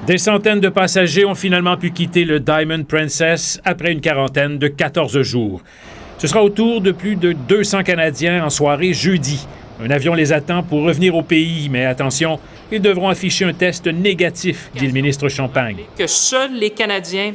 Des centaines de passagers ont finalement pu quitter le Diamond Princess après une quarantaine de 14 jours. Ce sera au tour de plus de 200 Canadiens en soirée jeudi. Un avion les attend pour revenir au pays, mais attention, ils devront afficher un test négatif, dit le ministre Champagne. Que seuls les Canadiens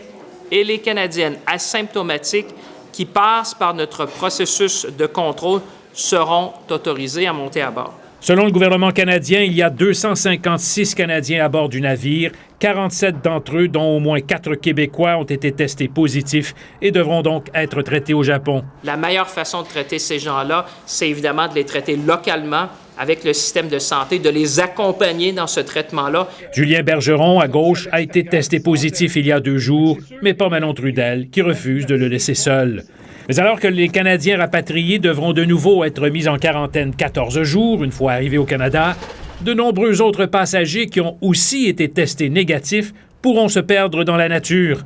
et les Canadiennes asymptomatiques qui passent par notre processus de contrôle seront autorisés à monter à bord. Selon le gouvernement canadien, il y a 256 Canadiens à bord du navire. 47 d'entre eux, dont au moins 4 Québécois, ont été testés positifs et devront donc être traités au Japon. La meilleure façon de traiter ces gens-là, c'est évidemment de les traiter localement avec le système de santé, de les accompagner dans ce traitement-là. Julien Bergeron, à gauche, a été testé positif il y a 2 jours, mais pas Manon Trudel, qui refuse de le laisser seul. Mais alors que les Canadiens rapatriés devront de nouveau être mis en quarantaine 14 jours une fois arrivés au Canada, de nombreux autres passagers qui ont aussi été testés négatifs pourront se perdre dans la nature.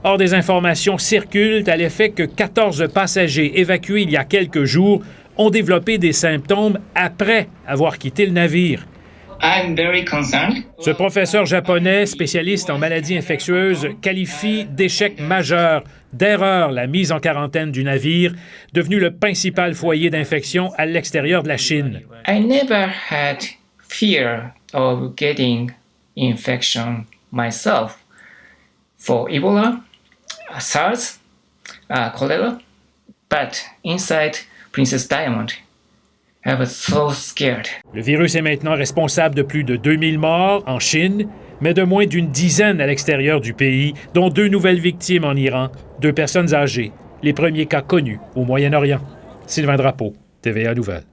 Or, des informations circulent à l'effet que 14 passagers évacués il y a quelques jours ont développé des symptômes après avoir quitté le navire. Ce professeur japonais, spécialiste en maladies infectieuses, qualifie d'échec majeur, d'erreur la mise en quarantaine du navire, devenu le principal foyer d'infection à l'extérieur de la Chine. I never had fear of getting infection myself for Ebola, SARS, cholera, but inside Princess Diamond, I was so scared. Le virus est maintenant responsable de plus de 2000 morts en Chine, mais de moins d'une dizaine à l'extérieur du pays, dont 2 nouvelles victimes en Iran, 2 personnes âgées, les premiers cas connus au Moyen-Orient. Sylvain Drapeau, TVA Nouvelles.